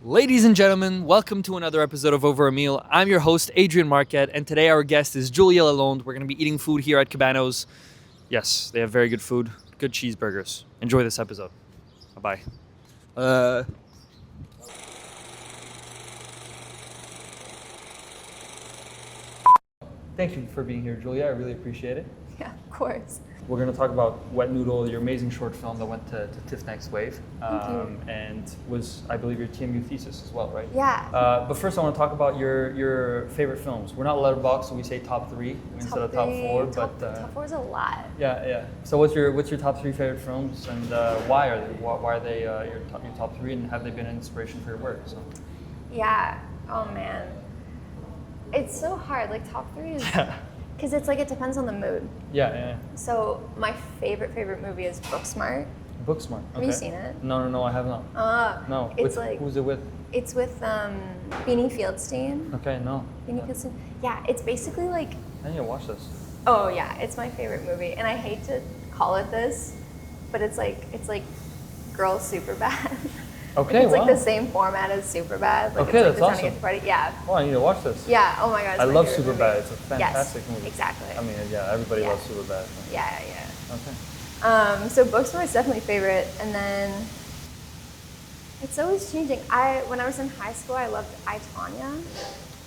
Ladies and gentlemen, welcome to another episode of Over a Meal. I'm your host, Adrien Marquet, and today our guest is Julia Lalonde. We're going to be eating food here at Cabano's. Yes, they have very good food, good cheeseburgers. Enjoy this episode. Bye-bye. Thank you for being here, Julia. I really appreciate it. Yeah, of course. We're going to talk about Wet Noodle, your amazing short film that went to TIFF Next Wave. Thank you. And was, I believe, your TMU thesis as well, right? Yeah. But first I want to talk about your favorite films. We're not letterboxed, so we say top three instead of top four. Top four is a lot. Yeah. So what's your top three favorite films, and why are they your top three, and have they been an inspiration for your work? So. Yeah. Oh man. It's so hard. Like top three is because it's like it depends on the mood. Yeah. So my favorite movie is Booksmart. Booksmart. Okay. Have you seen it? No, I have not. No. It's like who's it with? It's with Beanie Fieldstein. Okay, no. Beanie Fieldstein. Yeah, it's basically like. I need to watch this. Oh yeah, it's my favorite movie, and I hate to call it this, but it's like Girls Superbad. Okay, it's like the same format as Superbad. Like, okay, it's like that's awesome. Trying to get the party. Yeah. Oh, I need to watch this. Yeah. Oh my God. I love Superbad. It's a fantastic movie. Exactly. I mean, yeah, everybody loves Superbad. Yeah. Okay. So Booksmart is definitely favorite, and then it's always changing. When I was in high school, I loved I, Tonya.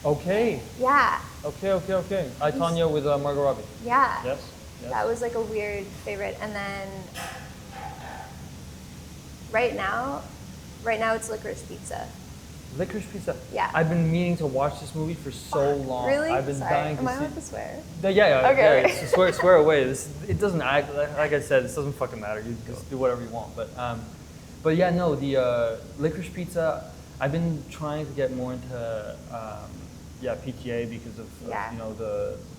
Okay. Yeah. Okay. I, Tonya with Margot Robbie. Yeah. Yes. That was like a weird favorite, and then right now it's Licorice Pizza. Licorice Pizza. Yeah. I've been meaning to watch this movie for so long. Really? I've been dying to Am I see. allowed to swear? Yeah. Okay. Yeah, swear away. It doesn't act like I said. This doesn't fucking matter. You just do whatever you want. But yeah, no. The Licorice Pizza. I've been trying to get more into PTA because of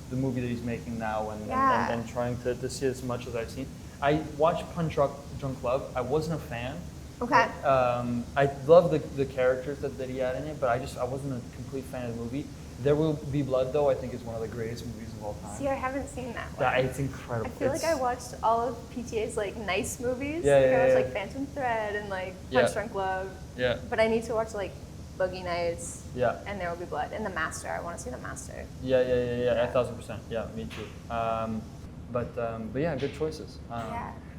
the movie that he's making now, and trying to see as much as I've seen. I watched Punch Drunk Love. I wasn't a fan. Okay. I love the characters that he had in it, but I wasn't a complete fan of the movie. There Will Be Blood, though, I think is one of the greatest movies of all time. See, I haven't seen that one. It's incredible. I feel like I watched all of PTA's like nice movies. Yeah, I watched like Phantom Thread and like Punch Drunk Love. Yeah. But I need to watch like Boogie Nights. Yeah. And There Will Be Blood and The Master. I want to see The Master. Yeah. 1,000%. Yeah, me too. But yeah, good choices.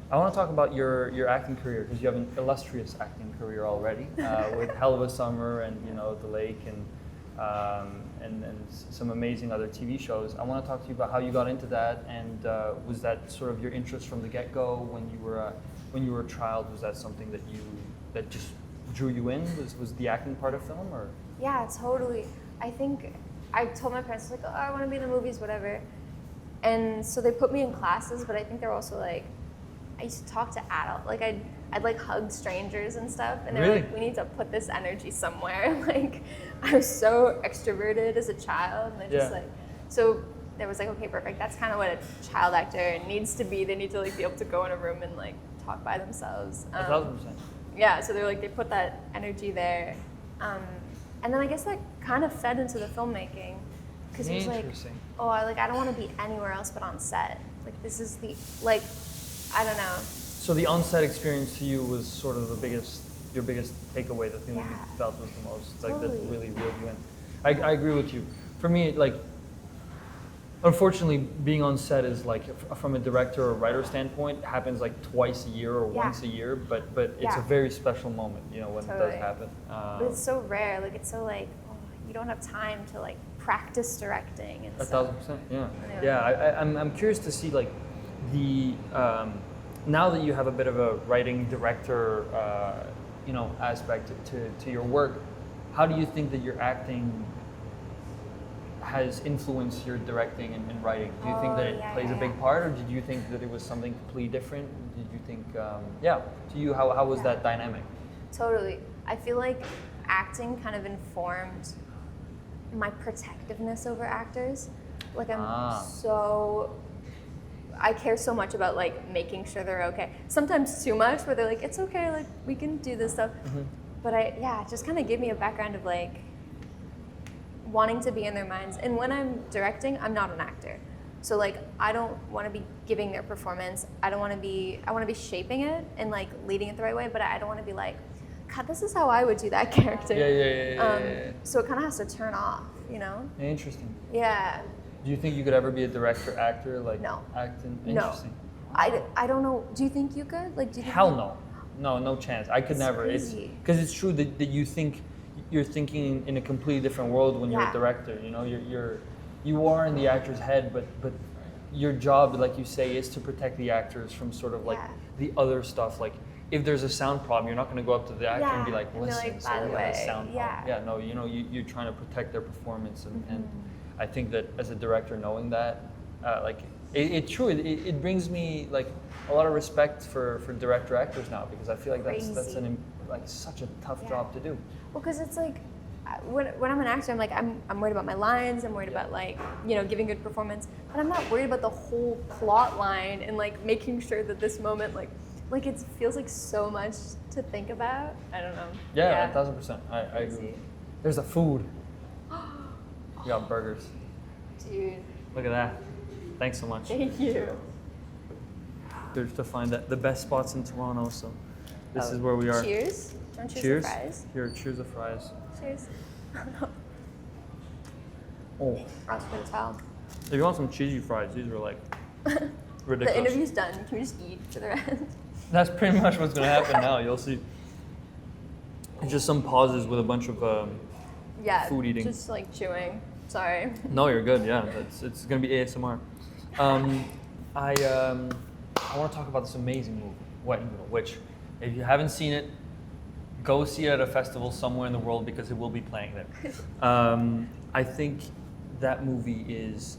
I want to talk about your acting career, because you have an illustrious acting career already with Hell of a Summer and The Lake and some amazing other TV shows. I want to talk to you about how you got into that, and was that sort of your interest from the get-go when you were a child? Was that something that just drew you in? Was the acting part of film, or? Yeah, totally. I think I told my parents like, oh, I want to be in the movies, whatever, and so they put me in classes. But I think they're also like, I used to talk to adults, like I'd like hug strangers and stuff, and they're like, we need to put this energy somewhere. Like I was so extroverted as a child, and so there was like, okay, perfect. That's kind of what a child actor needs to be. They need to like be able to go in a room and like talk by themselves. 1,000%. Yeah, so they're like, they put that energy there, and then I guess that kind of fed into the filmmaking, because it was like, oh, I don't want to be anywhere else but on set. Like this is I don't know. So the on-set experience to you was sort of your biggest takeaway, the thing that you felt was the most, that really reeled you in. I agree with you. For me, unfortunately, being on set is from a director or writer standpoint, happens twice a year or once a year, but it's a very special moment, when it does happen. But it's so rare. It's so you don't have time to practice directing and 1,000%. Yeah. I'm curious to see now that you have a bit of a writing director, aspect to your work, how do you think that your acting has influenced your directing and writing? Do you think that it plays a big part, or did you think that it was something completely different? Did you think, to you, how was that dynamic? Totally. I feel like acting kind of informed my protectiveness over actors. I care so much about making sure they're okay. Sometimes too much, where they're like, it's okay, we can do this stuff. Mm-hmm. But it just kind of gave me a background of wanting to be in their minds. And when I'm directing, I'm not an actor. So I don't want to be giving their performance. I want to be shaping it and leading it the right way, but I don't want to be God, this is how I would do that character. Yeah. So it kind of has to turn off, you know? Interesting. Yeah. Do you think you could ever be a director, actor, like No. acting? No. Interesting. I don't know. Do you think you could? Like, do you think Hell no. No chance. I could It's never. crazy. Because it's true that you're thinking in a completely different world when you're Yeah. a director. You know, you are in the actor's head, but your job, like you say, is to protect the actors from sort of like Yeah. the other stuff. Like if there's a sound problem, you're not going to go up to the actor and be Yeah, like, and be listen, like, so by the we have a way, sound yeah. problem. Yeah, no, you know, you're trying to protect their performance, and Mm-hmm. I think that as a director, knowing that, like it brings me like a lot of respect for director actors now, because I feel like that's Crazy. like such a tough Yeah. job to do. Well, because it's like, when I'm an actor, I'm like, I'm worried about my lines. I'm worried about like, you know, giving good performance. But I'm not worried about the whole plot line and like making sure that this moment, like it feels like so much to think about. I don't know. Yeah, 1,000%. I agree. Crazy. There's the food. We got burgers. Dude, Look at that. Thanks so much. thank you. There's to find that the best spots in Toronto. So this is where we are. Cheers. Don't cheers. Cheers. The fries. Here, cheers the fries. Cheers. Oh, I was gonna tell. if you want some cheesy fries, these are like The ridiculous. interview's done. Can we just eat for the rest? That's pretty much what's gonna happen now. You'll see. It's just some pauses with a bunch of. Yeah. Food eating. Just like chewing. Sorry. No, you're good. Yeah, it's gonna be ASMR. I want to talk about this amazing movie, Wet Noodle, which, if you haven't seen it, go see it at a festival somewhere in the world, because it will be playing there. I think that movie is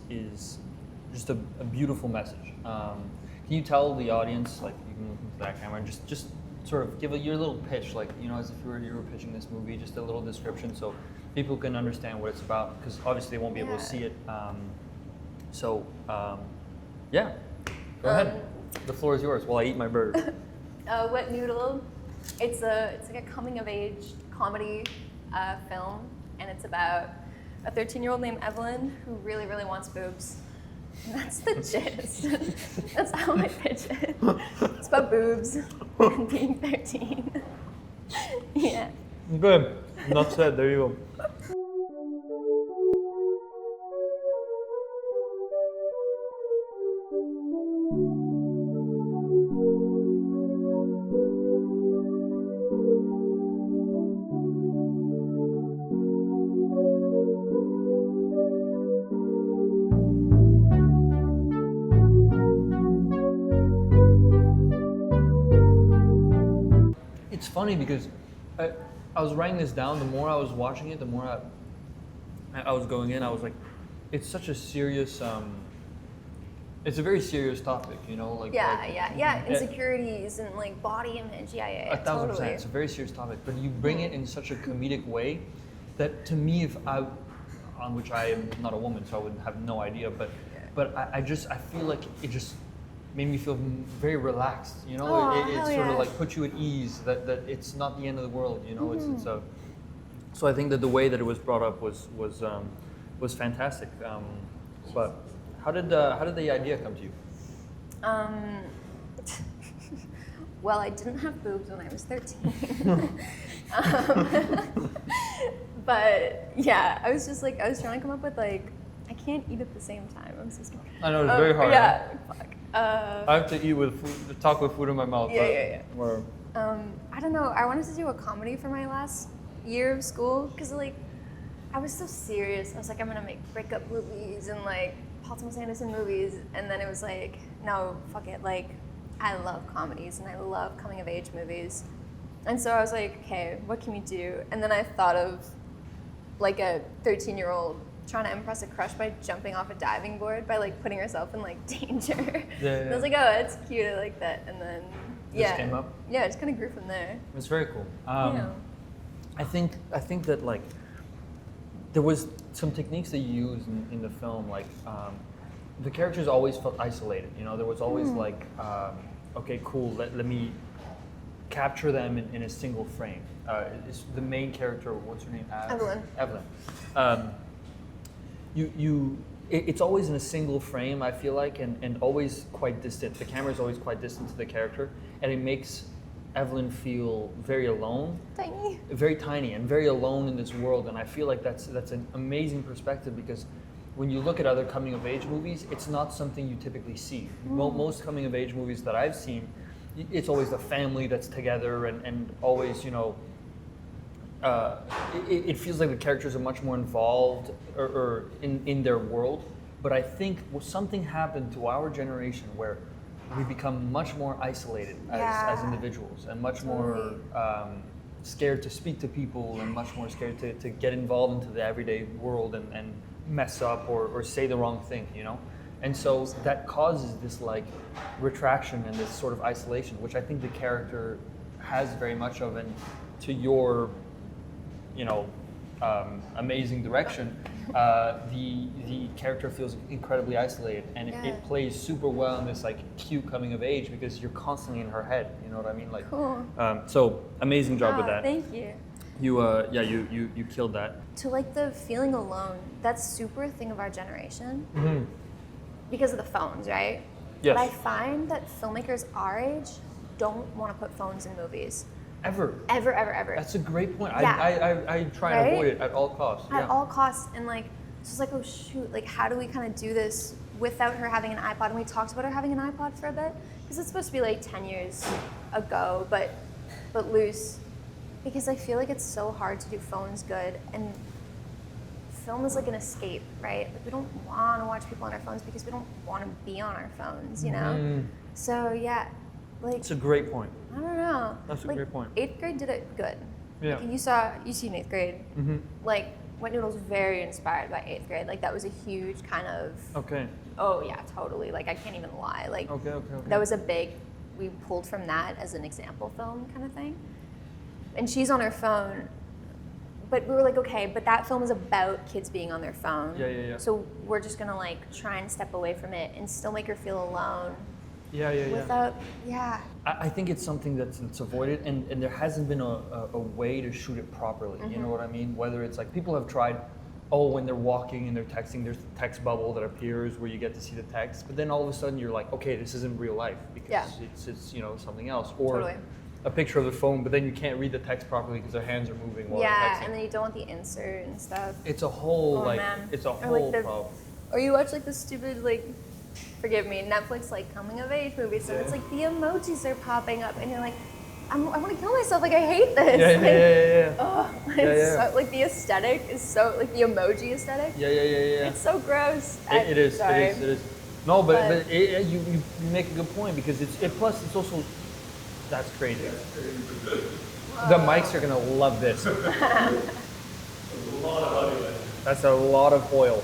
just a beautiful message. Can you tell the audience, like you can look into that camera, just sort of give your little pitch, like, you know, as if you were pitching this movie, just a little description so people can understand what it's about, because obviously they won't be able to see it. Yeah, go ahead. The floor is yours while I eat my burger. Wet Noodle. It's like a coming of age comedy film, and it's about a 13-year-old named Evelyn who really, really wants boobs. And that's the gist. That's how I pitch it. It's about boobs and being 13. Yeah. Good. Enough said. There you go. It's funny because I was writing this down. The more I was watching it, the more I was going in. I was like, it's such a serious. It's a very serious topic, you know. Like Yeah. Insecurities and like body image. Yeah. 1,000%. Totally. It's a very serious topic, but you bring it in such a comedic way that, to me, on which I am not a woman, so I would have no idea. But I feel like it just made me feel very relaxed. You know, Oh, it hell sort yeah. of like put you at ease that it's not the end of the world. You know, it's a. So I think that the way that it was brought up was fantastic. But how did the idea come to you? Well, I didn't have boobs when I was 13. But yeah, I was just like, I was trying to come up with like, I can't eat at the same time. I'm so scared. I know, it's very hard. Yeah, fuck. I have to eat with food, talk with food in my mouth. Yeah. Or, I don't know. I wanted to do a comedy for my last year of school because like, I was so serious. I was like, I'm gonna make breakup movies and like Paul Thomas Anderson movies, and then it was like, no, fuck it. Like, I love comedies and I love coming of age movies, and so I was like, okay, what can we do? And then I thought of like a 13-year-old trying to impress a crush by jumping off a diving board by like putting herself in like danger. And I was like, oh, that's cute. I like that. And then Just came up? Yeah, it just kind of grew from there. it's very cool. Yeah. I think that like there was some techniques that you used in the film, like the characters always felt isolated. You know, there was always like, okay, cool. Let me capture them in a single frame. It's the main character. What's her name? Evelyn. It's always in a single frame, I feel like, and always quite distant. The camera is always quite distant to the character, and it makes Evelyn feel very alone, Tiny. very tiny, and very alone in this world. And I feel like that's an amazing perspective, because when you look at other coming of age movies, it's not something you typically see. Most coming of age movies that I've seen, it's always the family that's together, and always, you know, it feels like the characters are much more involved or in their world. But I think something happened to our generation where we become much more isolated as individuals, and much more scared to speak to people, and much more scared to get involved into the everyday world and mess up or say the wrong thing, you know? And so that causes this like retraction and this sort of isolation, which I think the character has very much of. And to your, you know, amazing direction, the character feels incredibly isolated, and it plays super well in this like cute coming of age, because you're constantly in her head, you know what I mean? Like, cool. So amazing job with that. Thank you. You killed that. To like the feeling alone, that's super a thing of our generation, because of the phones, right? Yes. But I find that filmmakers our age don't want to put phones in movies. Ever. That's a great point. Yeah. I try and avoid it at all costs. At all costs, and like, it's just like, oh shoot, like how do we kind of do this without her having an iPod? And we talked about her having an iPod for a bit, because it's supposed to be like 10 years ago, but loose. Because I feel like it's so hard to do phones good, and film is like an escape, right? Like we don't want to watch people on our phones because we don't want to be on our phones, you know? So yeah, like. It's a great point. I don't know. That's a like, great point. 8th grade did it good. Yeah. Like you seen 8th grade. Like Wet Noodle's very inspired by 8th grade. Like that was a huge kind of. Okay. Oh yeah, totally. Like I can't even lie. Like. Okay. That was a big. We pulled from that as an example film kind of thing. And she's on her phone, but we were like, okay, but that film is about kids being on their phone. Yeah. So we're just gonna like try and step away from it and still make her feel alone. Yeah. Without, I think it's something that's avoided, and there hasn't been a way to shoot it properly. You know what I mean? Whether it's like people have tried, when they're walking and they're texting, there's the text bubble that appears where you get to see the text, but then all of a sudden you're like, okay, this isn't real life, because it's you know, something else. Or a picture of the phone, but then you can't read the text properly because their hands are moving while they're texting. And then you don't want the insert and stuff. It's a whole it's a whole problem. Or you watch like the stupid like, forgive me, Netflix like coming of age movies, so it's like the emojis are popping up, and you're like, I want to kill myself. Like I hate this. So, like the aesthetic is so like the emoji aesthetic. Yeah. It's so gross. It is. No, but you make a good point, because plus it's also. That's crazy. The mics are gonna love this. That's a lot of oil.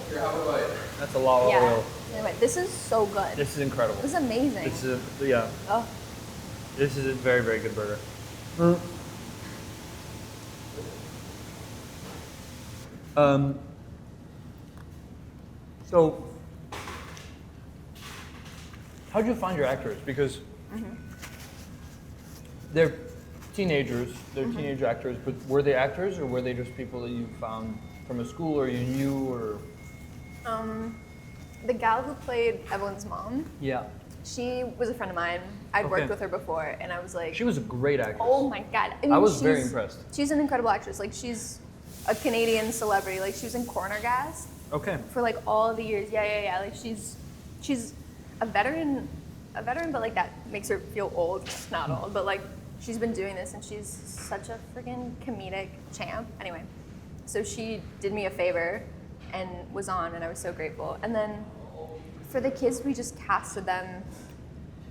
That's a lot of oil. Anyway, this is so good. This is incredible. This is amazing. This is This is a very, very good burger. So, how'd you find your actors? Because they're teenagers, they're teenage actors, but were they actors, or were they just people that you found from a school, or you knew, or? The gal who played Evelyn's mom, she was a friend of mine. I'd worked with her before, and I was like... She was a great actress. Oh my God. I mean, I was very impressed. She's an incredible actress. Like, she's a Canadian celebrity. Like, she was in Corner Gas. Okay. For like all of the years. Yeah. Like, she's a veteran, but like that makes her feel old. She's not old, but like she's been doing this, and she's such a freaking comedic champ. Anyway, so she did me a favor and was on, and I was so grateful. And then for the kids, we just casted them,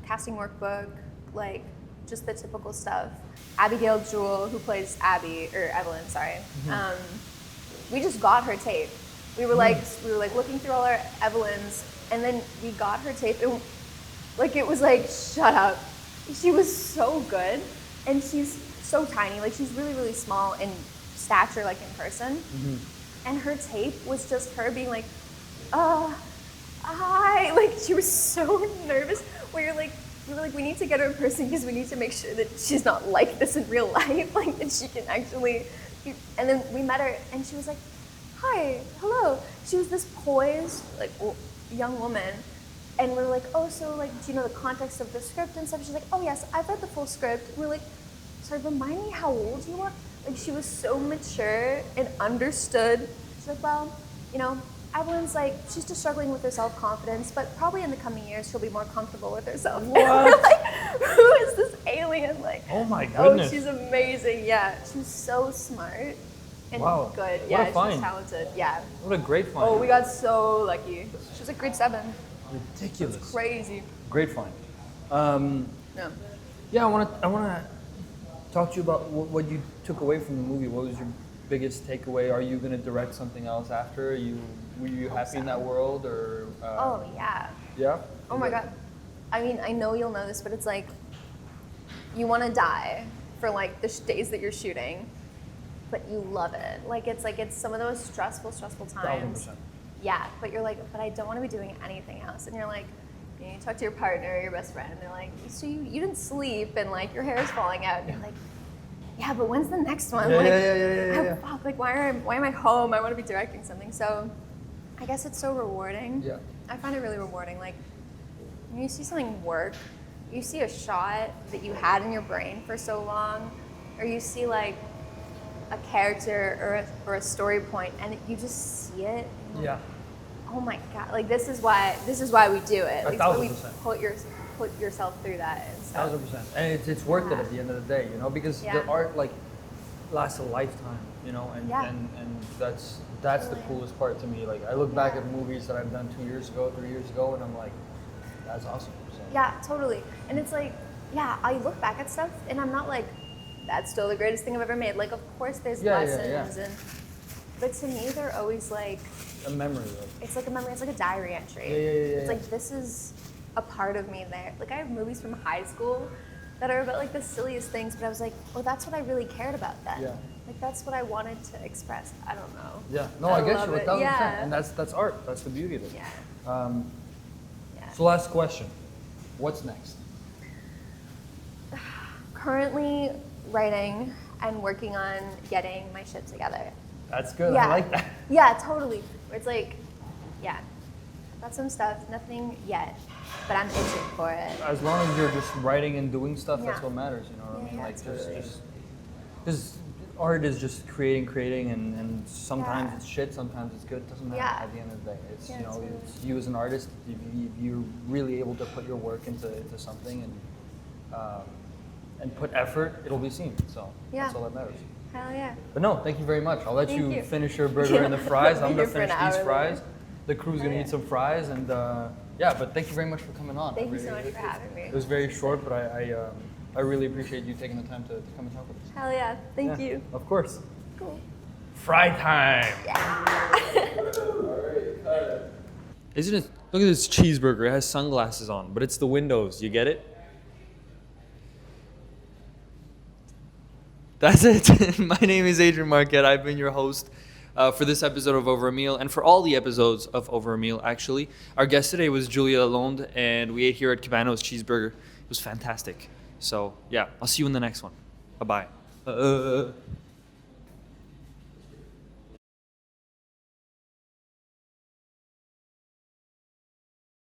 casting workbook, like just the typical stuff. Abigail Jewell, who plays Evelyn, sorry. We just got her tape. We were like looking through all our Evelyns, and then we got her tape, and like it was like, shut up. She was so good, and she's so tiny. Like she's really, really small in stature, like in person. And her tape was just her being like, hi. Like she was so nervous. We were like, we need to get her in person because we need to make sure that she's not like this in real life. Like that she can actually. And then we met her, and she was like, hi, hello. She was this poised, like young woman. And we're like, oh, so like, do you know the context of the script and stuff? She's like, oh yes, I've read the full script. And we're like, sorry, remind me how old you are? Like, she was so mature and understood. She's like, well, you know, Evelyn's like, she's just struggling with her self-confidence, but probably in the coming years she'll be more comfortable with herself. What? Like, who is this alien? Like, Oh my goodness. Oh, she's amazing. Yeah, she's so smart and Wow. good. What Yeah, a she's find. talented. Yeah. What a great find. Oh, we got so lucky. She was like grade 7. Ridiculous. Crazy. Great find. Yeah. Yeah, I want to talk to you about what you took away from the movie. What was your biggest takeaway? Are you going to direct something else after? Were you happy in that world, or? Oh yeah. Yeah. Oh my god. I mean, I know you'll know this, but it's like you want to die for like the days that you're shooting, but you love it. Like it's some of the most stressful times. 1,000%. Yeah, but you're like, but I don't want to be doing anything else. And you're like, you talk to your partner, your best friend, and they're like, so you didn't sleep, and like your hair is falling out. And you're like, yeah, but when's the next one? Yeah, like, yeah. Fuck, like why am I home? I want to be directing something. So I guess it's so rewarding. Yeah. I find it really rewarding. Like when you see something work, you see a shot that you had in your brain for so long, or you see like a character or a story point, and you just see it. Yeah. Oh my god! Like this is why we do it. Like, 1,000%. Put yourself through that and stuff. 1,000%. And it's worth it at the end of the day, you know, because the art like lasts a lifetime, you know, and that's the coolest part to me. Like I look back at movies that I've done 2 years ago, 3 years ago, and I'm like, that's awesome. So. Yeah, totally. And it's like, yeah, I look back at stuff and I'm not like, that's still the greatest thing I've ever made. Like, of course, there's lessons but to me, they're always like a memory. It's like a memory. It's like a diary entry. It's like this is a part of me there. Like I have movies from high school that are about like the silliest things, but I was like, oh, that's what I really cared about then. Yeah. Like that's what I wanted to express. I don't know. Yeah. No, I get you 1,000%. Yeah. And that's art. That's the beauty of it. Yeah. So last question. What's next? Currently writing and working on getting my shit together. That's good. Yeah. I like that. Yeah, totally. Where it's like, yeah, got some stuff, nothing yet, but I'm itching for it. As long as you're just writing and doing stuff, that's what matters. You know what I mean? Like totally. just art is just creating, and sometimes it's shit, sometimes it's good. It doesn't matter at the end of the day. It's you know, it's you as an artist. If you're really able to put your work into something and put effort, it'll be seen. So that's all that matters. Hell yeah. But no, thank you very much. I'll let Thank you finish your burger and the fries. I'm gonna for an finish these hour fries. later. The crew's gonna eat some fries, and but thank you very much for coming on. Thank you so much for having me. It was very short, but I really appreciate you taking the time to come and talk with us. Hell yeah. Thank you. Of course. Cool. Fry time. Yeah. Isn't it? Look at this cheeseburger. It has sunglasses on, but it's the windows. You get it? That's it. My name is Adrien Marquet. I've been your host for this episode of Over a Meal, and for all the episodes of Over a Meal, actually. Our guest today was Julia Lalonde, and we ate here at Cabano's Cheeseburger. It was fantastic. So, yeah, I'll see you in the next one. Bye-bye.